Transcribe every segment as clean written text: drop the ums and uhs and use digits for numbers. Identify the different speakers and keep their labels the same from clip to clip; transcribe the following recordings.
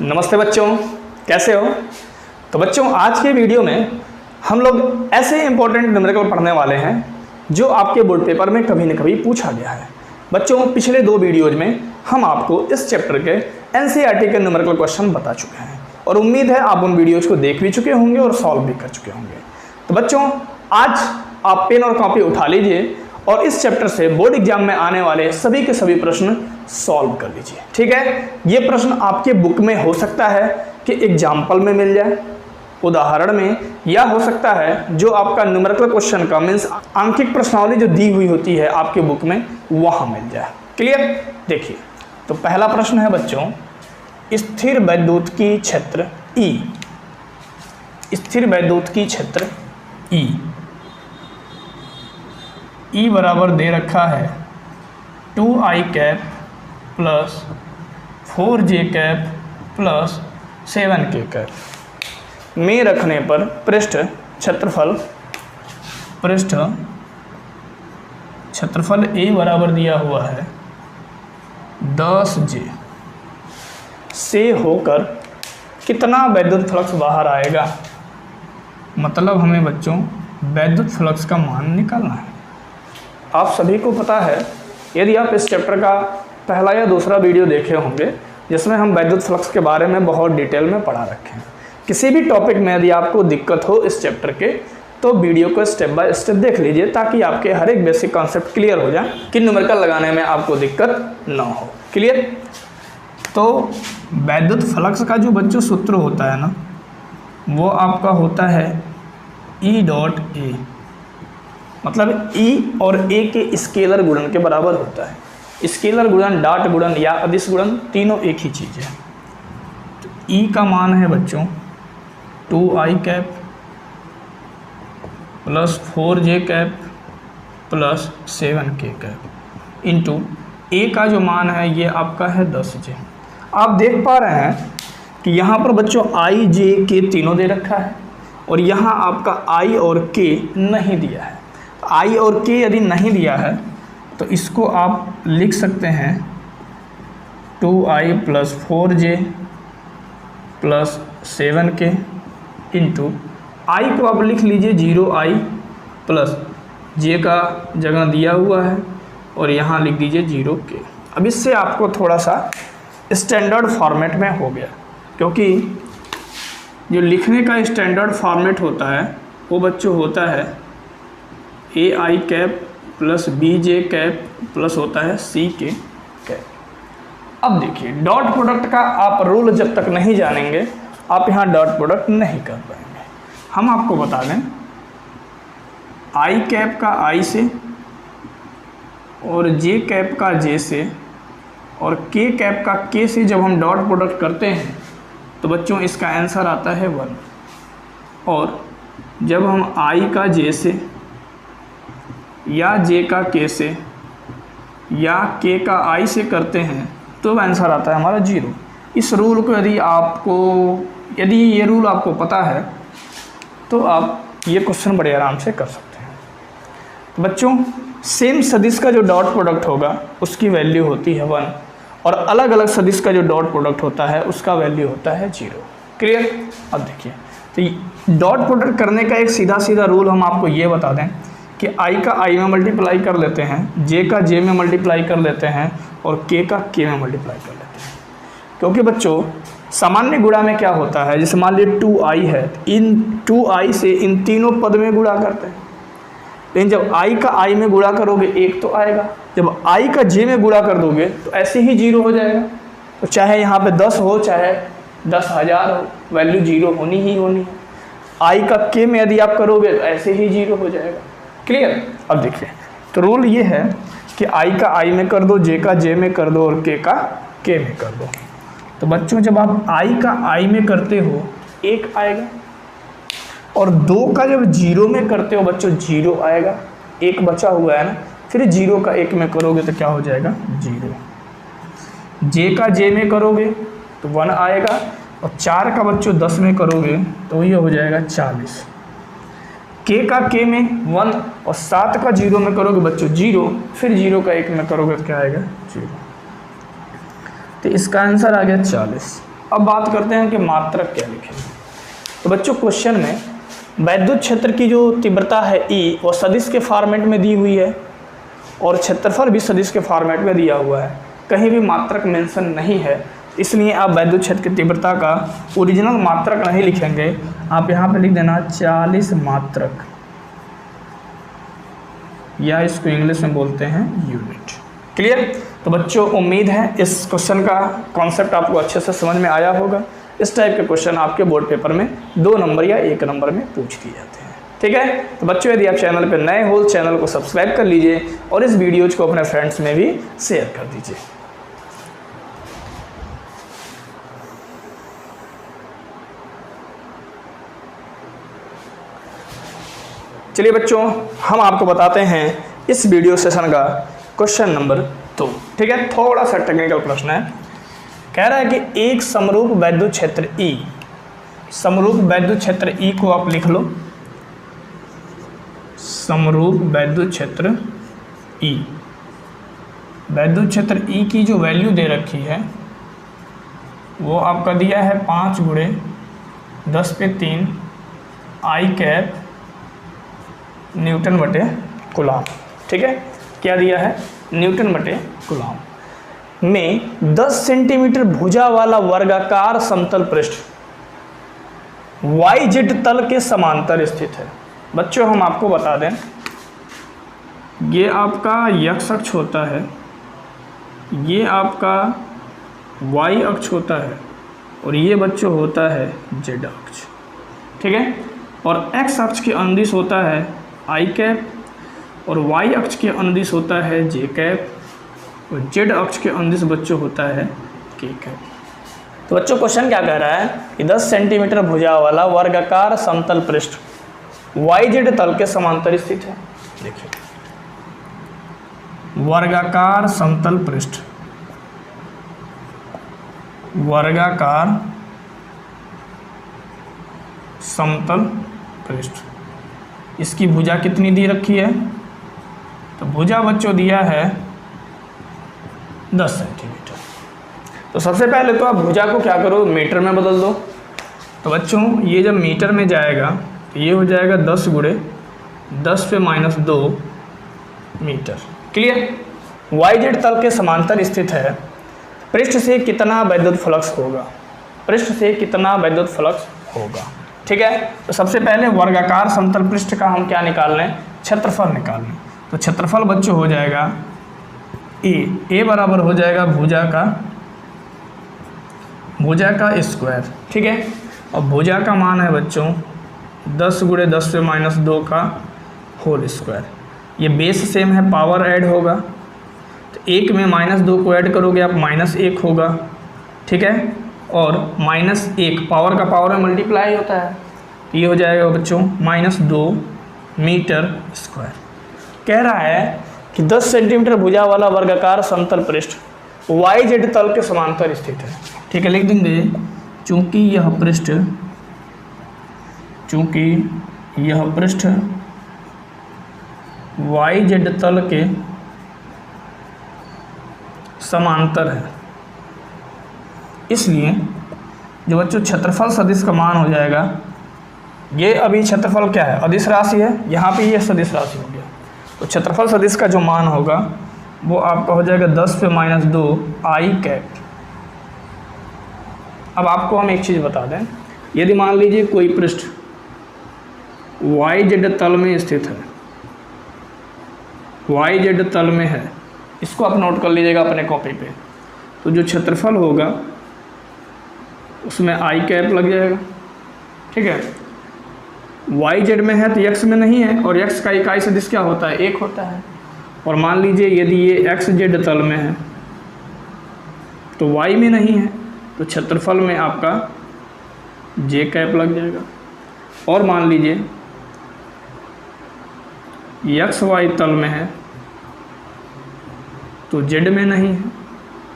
Speaker 1: नमस्ते बच्चों, कैसे हो। तो बच्चों आज के वीडियो में हम लोग ऐसे इंपॉर्टेंट न्यूमेरिकल पढ़ने वाले हैं जो आपके बोर्ड पेपर में कभी न कभी पूछा गया है। बच्चों पिछले 2 वीडियोज में हम आपको इस चैप्टर के एनसीईआरटी के न्यूमेरिकल क्वेश्चन बता चुके हैं और उम्मीद है आप उन वीडियोज़ को देख भी चुके होंगे और सॉल्व भी कर चुके होंगे। तो बच्चों आज आप पेन और कॉपी उठा लीजिए और इस चैप्टर से बोर्ड एग्जाम में आने वाले सभी के सभी प्रश्न सॉल्व कर लीजिए। ठीक है, ये प्रश्न आपके बुक में हो सकता है कि एग्जाम्पल में मिल जाए, उदाहरण में, या हो सकता है जो आपका न्यूमेरिकल क्वेश्चन का मीन्स आंकिक प्रश्नावली जो दी हुई होती है आपके बुक में वहाँ मिल जाए। क्लियर। देखिए तो पहला प्रश्न है बच्चों, स्थिर वैद्युत की क्षेत्र E, स्थिर वैद्युत की क्षेत्र E बराबर दे रखा है 2i cap plus 4j cap plus 7k cap में रखने पर पृष्ठ क्षेत्रफल A बराबर दिया हुआ है 10j से होकर कितना वैद्युत फ्लक्स बाहर आएगा। मतलब हमें बच्चों वैद्युत फ्लक्स का मान निकालना है। आप सभी को पता है, यदि आप इस चैप्टर का पहला या दूसरा वीडियो देखे होंगे जिसमें हम वैद्युत फ्लक्स के बारे में बहुत डिटेल में पढ़ा रखे हैं। किसी भी टॉपिक में यदि आपको दिक्कत हो इस चैप्टर के तो वीडियो को स्टेप बाय स्टेप देख लीजिए ताकि आपके हर एक बेसिक कॉन्सेप्ट क्लियर हो जाए कि न्यूमेरिकल लगाने में आपको दिक्कत ना हो। क्लियर। तो वैद्युत फ्लक्स का जो बच्चों सूत्र होता है ना, वो आपका होता है E डॉट ए, मतलब E और A के स्केलर गुणन के बराबर होता है। स्केलर गुणन, डॉट गुणन या अदिश गुणन तीनों एक ही चीज़ है। तो E का मान है बच्चों 2i cap plus 4j cap plus 7k cap into A का जो मान है ये आपका है 10j। आप देख पा रहे हैं कि यहाँ पर बच्चों i, j, k तीनों दे रखा है और यहाँ आपका i और k नहीं दिया है। i और k यदि नहीं दिया है तो इसको आप लिख सकते हैं 2i plus 4j plus 7k into i को आप लिख लीजिए 0i प्लस j का जगह दिया हुआ है और यहाँ लिख दीजिए 0k। अब इससे आपको थोड़ा सा स्टैंडर्ड फॉर्मेट में हो गया, क्योंकि जो लिखने का स्टैंडर्ड फॉर्मेट होता है वो बच्चों होता है ai cap plus bj cap plus होता है ck कैप। अब देखिए डॉट प्रोडक्ट का आप रूल जब तक नहीं जानेंगे आप यहाँ डॉट प्रोडक्ट नहीं कर पाएंगे। हम आपको बता दें i कैप का i से और j कैप का j से और k कैप का k से जब हम डॉट प्रोडक्ट करते हैं तो बच्चों इसका आंसर आता है 1। और जब हम i का j से या j का k से या k का i से करते हैं तो आंसर आता है हमारा 0। इस रूल को यदि ये रूल आपको पता है तो आप ये क्वेश्चन बड़े आराम से कर सकते हैं। तो बच्चों सेम सदिश का जो डॉट प्रोडक्ट होगा उसकी वैल्यू होती है 1 और अलग अलग सदिश का जो डॉट प्रोडक्ट होता है उसका वैल्यू होता है 0। क्लियर। अब देखिए तो डॉट प्रोडक्ट करने का एक सीधा सीधा रूल हम आपको ये बता दें कि i का i में मल्टीप्लाई कर लेते हैं, j का j में मल्टीप्लाई कर लेते हैं और k का k में मल्टीप्लाई कर लेते हैं। क्योंकि बच्चों सामान्य गुणा में क्या होता है, जैसे मान लीजिए 2i है, इन 2i से इन तीनों पद में गुणा करते हैं, लेकिन जब i का i में गुणा करोगे 1 तो आएगा, जब i का j में गुणा कर दोगे तो ऐसे ही 0 हो जाएगा। तो चाहे यहाँ पे 10 हो चाहे 10,000 हो, वैल्यू 0 होनी ही होनी है। i का k में यदि आप करोगे तो ऐसे ही 0 हो जाएगा। क्लियर। अब देखिए तो रूल ये है कि i का i में कर दो, j का j में कर दो और k का k में कर दो। तो बच्चों जब आप i का i में करते हो 1 आएगा और 2 का जब 0 में करते हो बच्चों 0 आएगा, 1 बचा हुआ है ना, फिर 0 का 1 में करोगे तो क्या हो जाएगा 0। j का j में करोगे तो 1 आएगा और 4 का बच्चों 10 में करोगे तो ये हो जाएगा 40। k का k में 1 और 7 का 0 में करोगे बच्चों 0, फिर 0 का 1 में करोगे तो क्या आएगा 0। तो इसका आंसर आ गया 40। अब बात करते हैं कि मात्रक क्या लिखें। तो बच्चों क्वेश्चन में वैद्युत क्षेत्र की जो तीव्रता है ई वो सदिश के फॉर्मेट में दी हुई है और क्षेत्रफल भी सदिश के फॉर्मेट में दिया हुआ है, कहीं भी मात्रक मेंशन नहीं है, इसलिए आप वैद्युत क्षेत्र की तीव्रता का ओरिजिनल मात्रक नहीं लिखेंगे, आप यहाँ पे लिख देना 40 मात्रक, या इसको इंग्लिश में बोलते हैं यूनिट। क्लियर? तो बच्चों उम्मीद है इस क्वेश्चन का कॉन्सेप्ट आपको अच्छे से समझ में आया होगा। इस टाइप के क्वेश्चन आपके बोर्ड पेपर में 2 नंबर या 1 नंबर में पूछ दिए जाते हैं। ठीक है, तो बच्चों यदि आप चैनल पर नए हो चैनल को सब्सक्राइब कर लीजिए और इस वीडियोज को अपने फ्रेंड्स में भी शेयर कर दीजिए। चलिए बच्चों हम आपको बताते हैं इस वीडियो सेशन का क्वेश्चन नंबर 2। ठीक है, थोड़ा सा टेक्निकल प्रश्न है। कह रहा है कि एक समरूप वैद्युत क्षेत्र ई, समरूप वैद्युत क्षेत्र ई को आप लिख लो, समरूप वैद्युत क्षेत्र ई, वैद्युत क्षेत्र ई की जो वैल्यू दे रखी है वो आपका दिया है 5 × 10⁻³ आई कैप न्यूटन बटे कूलाम। ठीक है, क्या दिया है? न्यूटन बटे कूलाम में 10 सेंटीमीटर भुजा वाला वर्गाकार समतल पृष्ठ YZ तल के समांतर स्थित है। बच्चों हम आपको बता दें, ये आपका x अक्ष होता है, ये आपका y अक्ष होता है और ये बच्चों होता है z अक्ष। ठीक है, और x अक्ष के अनुदिश होता है आई कैप और y अक्ष के अनुदिश होता है j कैप और z अक्ष के अनुदिश बच्चों होता है k कैप। तो बच्चों क्वेश्चन क्या कह रहा है कि 10 सेंटीमीटर भुजा वाला वर्गाकार समतल पृष्ठ YZ तल के समांतर स्थित है। देखिए, वर्गाकार समतल पृष्ठ, वर्गाकार समतल पृष्ठ, इसकी भुजा कितनी दी रखी है? तो भुजा बच्चों दिया है 10 सेंटीमीटर। तो सबसे पहले तो आप भुजा को क्या करो, मीटर में बदल दो। तो बच्चों ये जब मीटर में जाएगा तो ये हो जाएगा 10 × 10⁻² मीटर। क्लियर? YZ तल के समांतर स्थित है, पृष्ठ से कितना वैद्युत फ्लक्स होगा, पृष्ठ से कितना वैद्युत फ्लक्स होगा। ठीक है, तो सबसे पहले वर्गाकार समतल पृष्ठ का हम क्या निकाल लें? क्षेत्रफल निकाल लें। तो क्षेत्रफल बच्चों हो जाएगा ए बराबर हो जाएगा भुजा का स्क्वायर। ठीक है, और भुजा का मान है बच्चों 10 × 10⁻² का होल स्क्वायर। ये बेस सेम है, पावर ऐड होगा, तो 1 में -2 को ऐड करोगे आप -1 होगा। ठीक है, और -1 पावर का पावर में मल्टीप्लाई होता है, ये हो जाएगा बच्चों -2 मीटर स्क्वायर। कह रहा है कि 10 सेंटीमीटर भुजा वाला वर्गाकार समतल पृष्ठ YZ तल के समांतर स्थित है। ठीक है, लिख देंगे चूंकि यह पृष्ठ YZ तल के समांतर है, इसलिए जो बच्चों क्षेत्रफल सदिश का मान हो जाएगा, ये अभी क्षेत्रफल क्या है? अदिश राशि है, यहाँ पे ये सदिश राशि हो गया, तो क्षेत्रफल सदिश का जो मान होगा वो आपका हो जाएगा 10⁻² आई कैप। अब आपको हम एक चीज़ बता दें, यदि मान लीजिए कोई पृष्ठ YZ तल में स्थित है, YZ तल में है, इसको आप नोट कर लीजिएगा अपने कॉपी पे, तो जो क्षेत्रफल होगा उसमें आई कैप लग जाएगा। ठीक है, YZ में है तो x में नहीं है, और x का इकाई सदिश क्या होता है? 1 होता है। और मान लीजिए यदि ये XZ तल में है तो y में नहीं है, तो क्षेत्रफल में आपका j कैप लग जाएगा। और मान लीजिए XY तल में है तो z में नहीं है,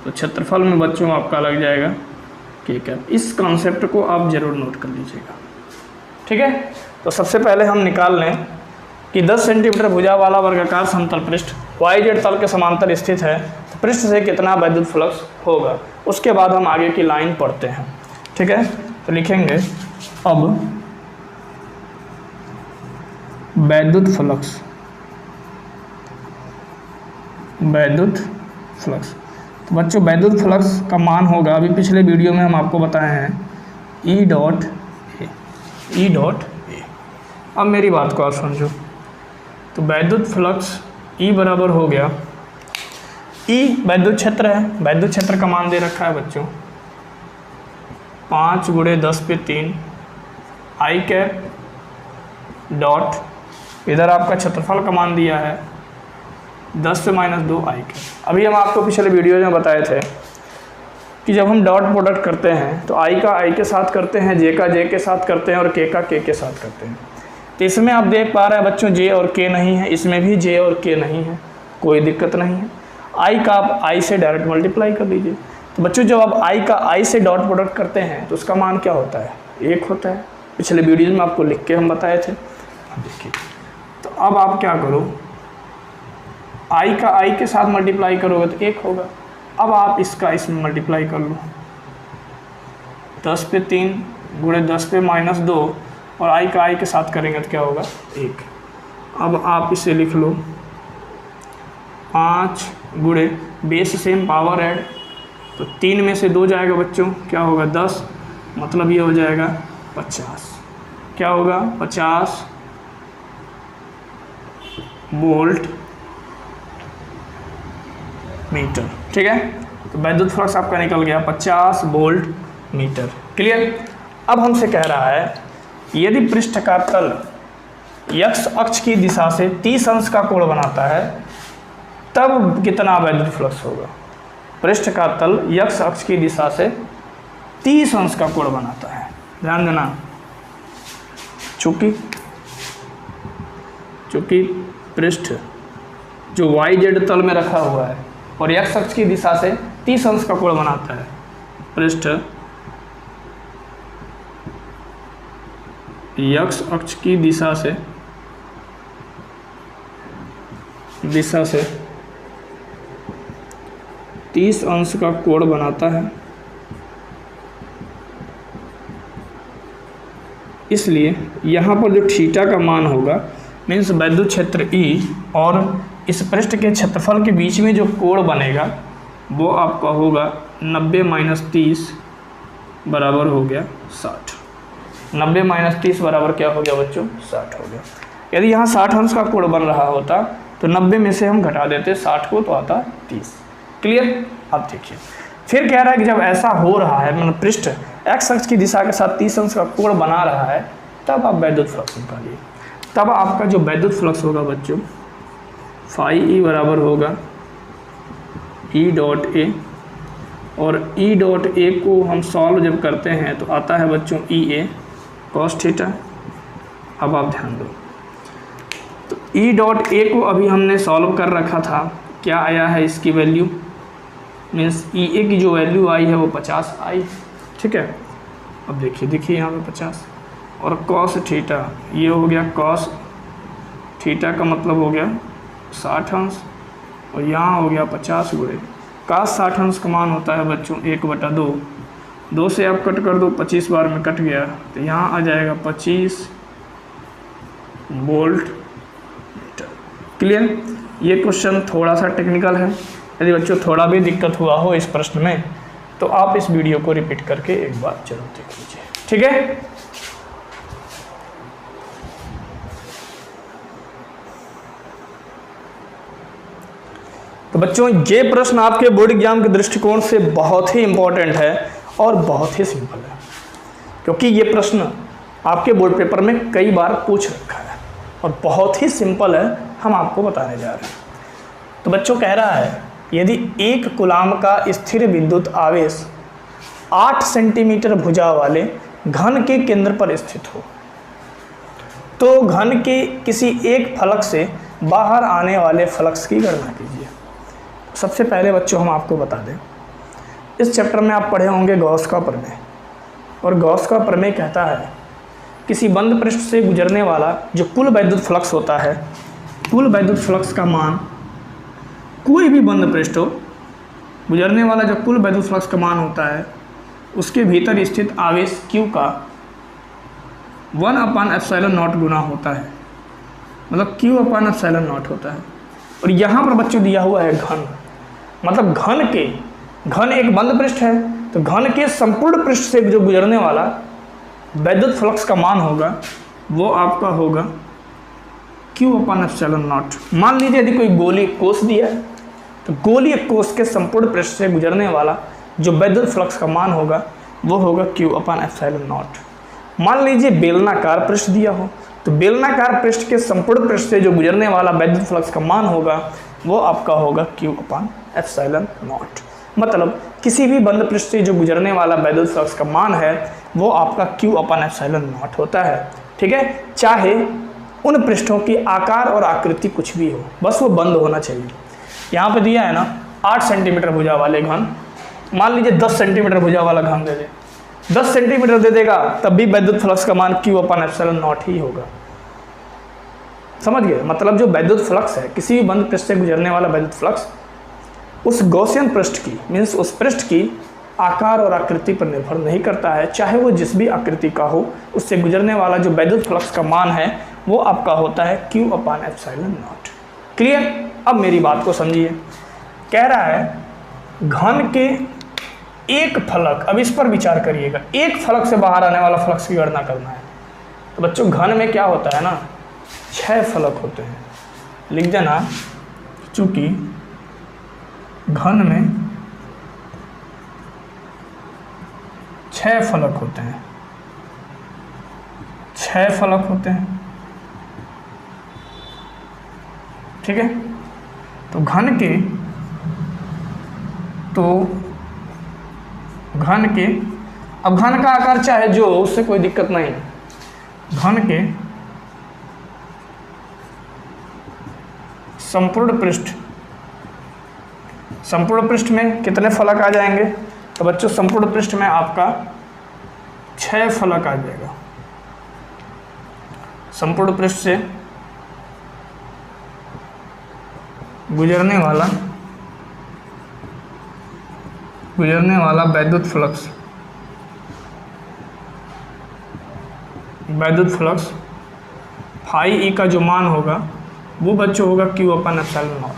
Speaker 1: तो क्षेत्रफल में बच्चों आपका लग जाएगा k कैप। इस कॉन्सेप्ट को आप ज़रूर नोट कर लीजिएगा। ठीक है, तो सबसे पहले हम निकाल लें कि 10 सेंटीमीटर भुजा वाला वर्गाकार समतल पृष्ठ YZ तल के समांतर स्थित है, तो पृष्ठ से कितना वैद्युत फ्लक्स होगा। उसके बाद हम आगे की लाइन पढ़ते हैं। ठीक है, तो लिखेंगे अब वैद्युत फ्लक्स, वैद्युत फ्लक्स। तो बच्चों वैद्युत फ्लक्स का मान होगा, अभी पिछले वीडियो में हम आपको बताए हैं, ई डॉट ए। अब मेरी बात को आप समझो, तो वैद्युत फ्लक्स ई बराबर हो गया, ई वैद्युत क्षेत्र है, वैद्युत क्षेत्र का मान दे रखा है बच्चों 5 × 10⁻³ आई कैप डॉट, इधर आपका क्षेत्रफल का मान दिया है 10⁻² आई कैप। अभी हम आपको पिछले वीडियो में बताए थे कि जब हम डॉट प्रोडक्ट करते हैं तो आई का आई के साथ करते हैं, जे का जे के साथ करते हैं और के का के साथ करते हैं। तो इसमें आप देख पा रहे हैं बच्चों जे और के नहीं है, इसमें भी जे और के नहीं है, कोई दिक्कत नहीं है। आई का आप आई से डायरेक्ट मल्टीप्लाई कर दीजिए। तो बच्चों जब आप आई का आई से डॉट प्रोडक्ट करते हैं तो उसका मान क्या होता है, 1 होता है। पिछले वीडियो में आपको लिख के हम बताए थे। अब देखिए, तो अब आप क्या करो, आई का आई के साथ मल्टीप्लाई करोगे तो 1 होगा। अब आप इसका इसमें मल्टीप्लाई कर लो, 10⁻³ × 10⁻−2 और आई का आई के साथ करेंगे तो क्या होगा, 1। अब आप इसे लिख लो 5 × बेस सेम पावर ऐड, तो 3 में से 2 जाएगा बच्चों, क्या होगा 10, मतलब ये हो जाएगा 50। क्या होगा 50 वोल्ट मीटर। ठीक है, तो वैद्युत फ्लक्स आपका निकल गया 50 वोल्ट मीटर। क्लियर। अब हमसे कह रहा है यदि पृष्ठ का तल x अक्ष की दिशा से 30 अंश का कोण बनाता है तब कितना वैद्युत फ्लक्स होगा। पृष्ठ का तल x अक्ष की दिशा से 30 अंश का कोण बनाता है, ध्यान देना। चूंकि पृष्ठ जो YZ तल में रखा हुआ है और x अक्ष की दिशा से 30 अंश का कोण बनाता है, पृष्ठ x अक्ष की दिशा से 30 अंश का कोण बनाता है, इसलिए यहाँ पर जो थीटा का मान होगा मीन्स वैद्युत क्षेत्र E और इस पृष्ठ के क्षेत्रफल के बीच में जो कोण बनेगा वो आपका होगा 90 - 30 बराबर हो गया 60। 90 - 30 बराबर क्या हो गया बच्चों, 60 हो गया। यदि यहाँ 60 अंश का कोण बन रहा होता तो 90 में से हम घटा देते 60 को, तो आता 30। क्लियर। अब देखिए फिर कह रहा है कि जब ऐसा हो रहा है, मतलब पृष्ठ x अक्ष की दिशा के साथ 30 अंश का कोण बना रहा है, तब आप वैद्युत फ्लक्स निकालिए। तब आपका जो वैद्युत फ्लक्स होगा बच्चों φE बराबर होगा E डॉट ए, और E डॉट ए को हम सॉल्व जब करते हैं तो आता है बच्चों EA cos थीटा। अब आप ध्यान दो, तो E डॉट ए को अभी हमने सॉल्व कर रखा था, क्या आया है इसकी वैल्यू, मीन्स EA की जो वैल्यू आई है वो 50 आई। ठीक है, अब देखिए यहाँ पे 50 और cos थीटा, ये हो गया cos थीटा का मतलब हो गया 60 अंश, और यहाँ हो गया 50 × cos 60 अंश का मान होता है बच्चों 1/2। 2 से आप कट कर दो, 25 बार में कट गया, तो यहाँ आ जाएगा 25 वोल्ट मीटर। क्लियर। ये क्वेश्चन थोड़ा सा टेक्निकल है, यदि बच्चों थोड़ा भी दिक्कत हुआ हो इस प्रश्न में तो आप इस वीडियो को रिपीट करके एक बार जरूर देख लीजिए। ठीक है। तो बच्चों ये प्रश्न आपके बोर्ड एग्जाम के दृष्टिकोण से बहुत ही इम्पोर्टेंट है और बहुत ही सिंपल है, क्योंकि ये प्रश्न आपके बोर्ड पेपर में कई बार पूछ रखा है और बहुत ही सिंपल है, हम आपको बताने जा रहे हैं। तो बच्चों कह रहा है यदि 1 कूलाम का स्थिर विद्युत आवेश 8 सेंटीमीटर भुजा वाले घन के केंद्र पर स्थित हो तो घन के किसी एक फलक से बाहर आने वाले फ्लक्स की गणना कीजिए। सबसे पहले बच्चों हम आपको बता दें, इस चैप्टर में आप पढ़े होंगे गॉस का प्रमेय, और गॉस का प्रमेय कहता है किसी बंद पृष्ठ से गुजरने वाला जो कुल वैद्युत फ्लक्स होता है, कुल वैद्युत फ्लक्स का मान, कोई भी बंद पृष्ठ हो, गुजरने वाला जो कुल वैद्युत फ्लक्स का मान होता है उसके भीतर स्थित आवेश Q का 1/ε0 गुना होता है, मतलब Q/ε0 होता है। और यहाँ पर बच्चों दिया हुआ है घन, मतलब घन एक बंद पृष्ठ है, तो घन के संपूर्ण पृष्ठ से जो गुजरने वाला वैद्युत फ्लक्स का मान होगा वो आपका होगा Q/ε0। मान लीजिए यदि कोई गोलीय कोष दिया है, तो गोलीय कोष के संपूर्ण पृष्ठ से गुजरने वाला जो वैद्युत फ्लक्स का मान होगा वो होगा Q/ε0। मान लीजिए बेलनाकार पृष्ठ दिया हो, तो बेलनाकार पृष्ठ के संपूर्ण पृष्ठ से जो गुजरने वाला वैद्युत फ्लक्स का मान होगा वो आपका होगा Q/ε0। मतलब किसी भी बंद पृष्ठ से जो गुजरने वाला वैद्युत फ्लक्स का मान है वो आपका Q/ε0 होता है। ठीक है, चाहे उन पृष्ठों की आकार और आकृति कुछ भी हो, बस वो बंद होना चाहिए। यहाँ पे दिया है ना 8 सेंटीमीटर भुजा वाले घन, मान लीजिए 10 सेंटीमीटर भुजा वाला घन दे दे, 10 सेंटीमीटर दे देगा तब भी वैद्युत फ्लक्स का मान Q/ε0 ही होगा। समझ गए? मतलब जो वैद्युत फ्लक्स है, किसी भी बंद पृष्ठ से गुजरने वाला वैद्युत फ्लक्स उस गॉसियन पृष्ठ की मीन्स उस पृष्ठ की आकार और आकृति पर निर्भर नहीं करता है, चाहे वो जिस भी आकृति का हो, उससे गुजरने वाला जो वैद्युत फ्लक्स का मान है वो आपका होता है Q/ε0। क्लियर? अब मेरी बात को समझिए। कह रहा है घन के एक फलक, अब इस पर विचार करिएगा, एक फलक से बाहर आने वाला फ्लक्स की गणना करना है। तो बच्चों घन में क्या होता है ना, 6 फलक होते हैं। लिख देना, चूंकि घन में 6 फलक होते हैं, 6 फलक होते हैं। ठीक है, तो घन के अब घन का आकार चाहे जो, उससे कोई दिक्कत नहीं है। घन के संपूर्ण पृष्ठ में कितने फलक आ जाएंगे? तो बच्चों संपूर्ण पृष्ठ में आपका 6 फलक आ जाएगा। संपूर्ण पृष्ठ से गुजरने वाला वैद्युत फ्लक्स फाई ई का जो मान होगा वो बच्चों होगा Q/ε0।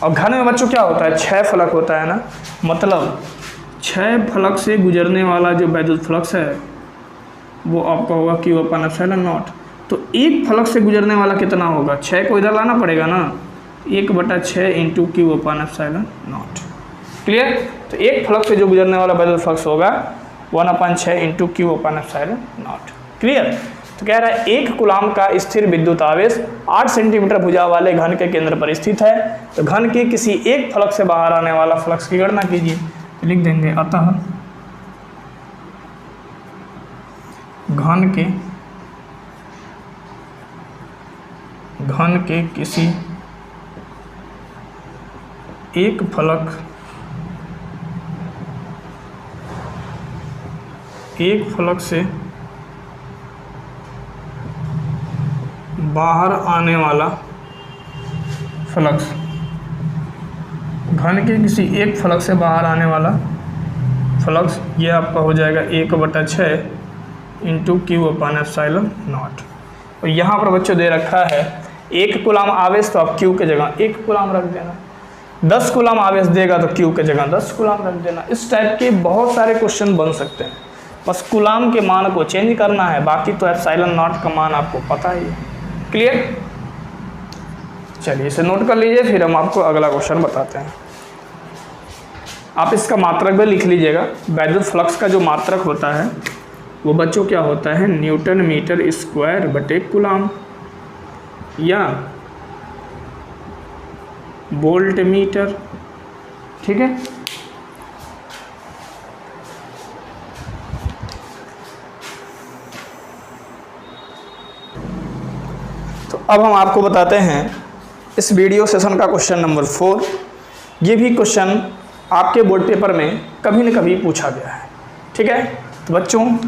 Speaker 1: और घन में बच्चों क्या होता है, 6 फलक होता है ना, मतलब 6 फलक से गुजरने वाला जो वैद्युत फ्लक्स है वो आपका होगा Q/ε0। तो एक फलक से गुजरने वाला कितना होगा, 6 को इधर लाना पड़ेगा ना, 1/6 इंटू Q/ε0। क्लियर? तो एक फलक से जो गुजरने वाला वैद्युत फ्लक्स होगा 1/6 इंटू Q/ε0। क्लियर? तो कह रहा है 1 कूलाम का स्थिर विद्युत आवेश 8 सेंटीमीटर भुजा वाले घन के केंद्र पर स्थित है। तो घन के किसी एक फलक से बाहर आने वाला फ्लक्स की गणना कीजिए। तो लिख देंगे, अतः घन के किसी एक फलक से बाहर आने वाला फ्लक्स, घन के किसी एक फलक से बाहर आने वाला फ्लक्स ये आपका हो जाएगा 1/6 इंटू Q/ε0। और यहाँ पर बच्चों दे रखा है 1 कूलाम आवेश, तो आप Q के जगह 1 कूलाम रख देना। 10 कूलाम आवेश देगा तो Q के जगह 10 कूलाम रख देना। इस टाइप के बहुत सारे क्वेश्चन बन सकते हैं, बस कूलाम के मान को चेंज करना है, बाकी तो ε0 का मान आपको पता ही है। क्लियर? चलिए इसे नोट कर लीजिए, फिर हम आपको अगला क्वेश्चन बताते हैं। आप इसका मात्रक भी लिख लीजिएगा। वैद्युत फ्लक्स का जो मात्रक होता है वो बच्चों क्या होता है, न्यूटन मीटर स्क्वायर बटे कूलाम या वोल्ट मीटर। ठीक है, तो अब हम आपको बताते हैं इस वीडियो सेशन का क्वेश्चन नंबर 4। ये भी क्वेश्चन आपके बोर्ड पेपर में कभी न कभी पूछा गया है। ठीक है, तो बच्चों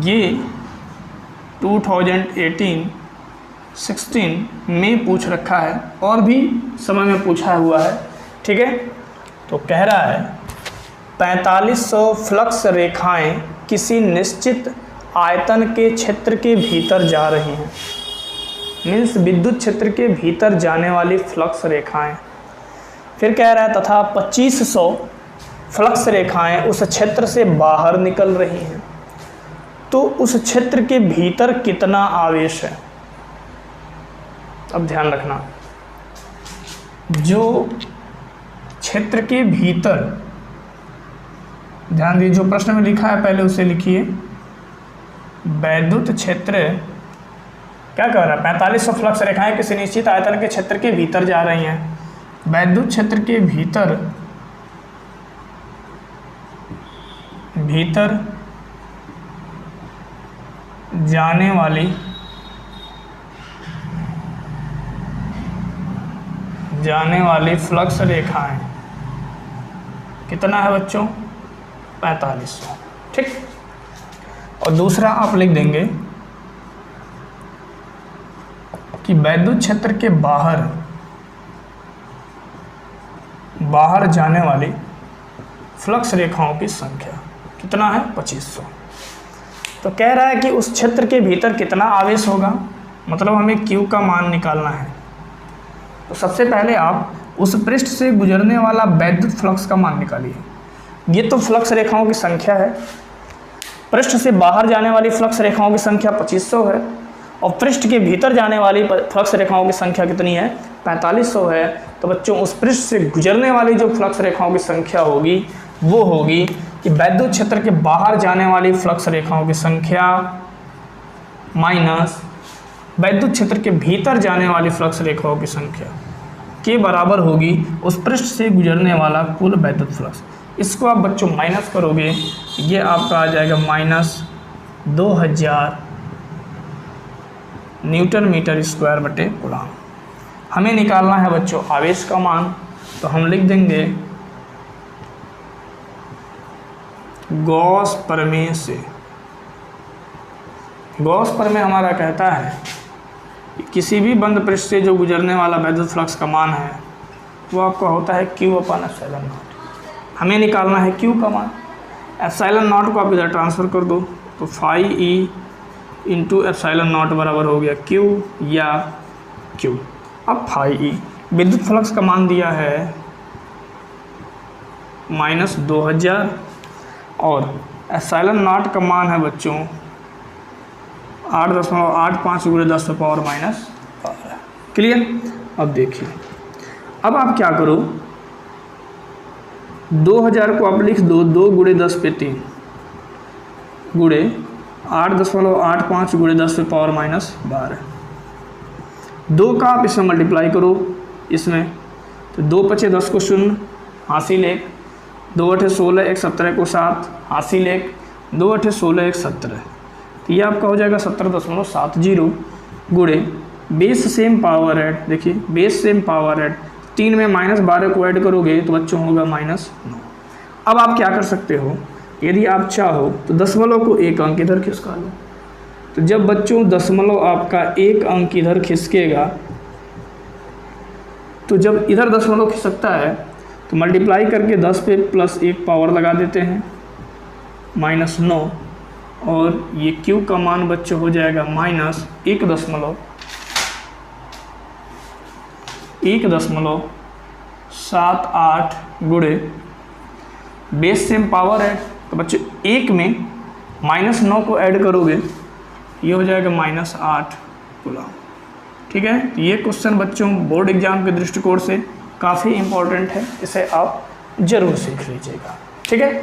Speaker 1: ये 2018-16 में पूछ रखा है और भी समय में पूछा हुआ है। ठीक है, तो कह रहा है 4500 फ्लक्स रेखाएं किसी निश्चित आयतन के क्षेत्र के भीतर जा रही हैं। मीन्स विद्युत क्षेत्र के भीतर जाने वाली फ्लक्स रेखाएं। फिर कह रहा है तथा 2500 फ्लक्स रेखाएं उस क्षेत्र से बाहर निकल रही हैं। तो उस क्षेत्र के भीतर कितना आवेश है? अब ध्यान रखना, जो क्षेत्र के भीतर, ध्यान दीजिए जो प्रश्न में लिखा है पहले उसे लिखिए। वैद्युत क्षेत्र क्या कह रहा है? 4500 फ्लक्स रेखाएं किसी निश्चित आयतन के क्षेत्र के भीतर जा रही हैं। वैद्युत क्षेत्र के भीतर जाने वाली फ्लक्स रेखाएं कितना है बच्चों? 4500। ठीक। और दूसरा आप लिख देंगे कि वैद्युत क्षेत्र के बाहर जाने वाली फ्लक्स रेखाओं की संख्या कितना है? 2500। तो कह रहा है कि उस क्षेत्र के भीतर कितना आवेश होगा, मतलब हमें Q का मान निकालना है। तो सबसे पहले आप उस पृष्ठ से गुजरने वाला वैद्युत फ्लक्स का मान निकालिए। ये तो फ्लक्स रेखाओं की संख्या है। पृष्ठ से बाहर जाने वाली फ्लक्स रेखाओं की संख्या 2500 है और पृष्ठ के भीतर जाने वाली फ्लक्स रेखाओं की संख्या कितनी है? 4500 है। तो बच्चों उस पृष्ठ से गुजरने वाली जो फ्लक्स रेखाओं की संख्या होगी वो होगी कि वैद्युत क्षेत्र के बाहर जाने वाली फ्लक्स रेखाओं की संख्या माइनस वैद्युत क्षेत्र के भीतर जाने वाली फ्लक्स रेखाओं की संख्या के बराबर होगी उस पृष्ठ से गुजरने वाला कुल वैद्युत फ्लक्स। इसको आप बच्चों माइनस करोगे, ये आपका आ जाएगा -2000 न्यूटन मीटर स्क्वायर बटे कूलम। हमें निकालना है बच्चों आवेश का मान, तो हम लिख देंगे गॉस प्रमेय से। गॉस प्रमेय हमारा कहता है कि किसी भी बंद पृष्ठ से जो गुजरने वाला वैद्युत फ्लक्स का मान है वो आपका होता है Q/ε0। हमें निकालना है Q का मान। ε0 को आप इधर ट्रांसफ़र कर दो तो φe × ε0 बराबर हो गया Q या Q। अब φe विद्युत फ्लक्स का मान दिया है -2000 और ε0 का मान है बच्चों 8.85 × 10⁻⁻12। क्लियर? अब देखिए, अब आप क्या करो, 2000 को आप लिख दो 2 × 10⁻3 गुणे 8.85 × 10⁻12। 2 का आप इसमें मल्टीप्लाई करो इसमें, तो 2 × 10 को 0 हासिल 1, 2 × 8 = 16, 1 17 को 7 हासिल 1, 2 × 8 = 16, 1 17। तो ये आपका हो जाएगा 17.70 गुणे बेस सेम पावर ऐड। देखिए बेस सेम पावर ऐड 3 में -12 को ऐड करोगे तो बच्चों होगा -9। अब आप क्या कर सकते हो, यदि आप चाहो तो दशमलव को 1 अंक इधर खिसका लो। तो जब बच्चों दशमलव आपका 1 अंक इधर खिसकेगा, तो जब इधर दशमलव खिसकता है तो मल्टीप्लाई करके 10 पे +1 पावर लगा देते हैं -9, और ये Q का मान बच्चों हो जाएगा -1.78 गुणे बेस सेम पावर है। तो बच्चों 1 में -9 को ऐड करोगे ये हो जाएगा -8 कूलम। ठीक है? तो ये क्वेश्चन बच्चों बोर्ड एग्जाम के दृष्टिकोण से काफ़ी इम्पोर्टेंट है, इसे आप ज़रूर सीख लीजिएगा। ठीक है?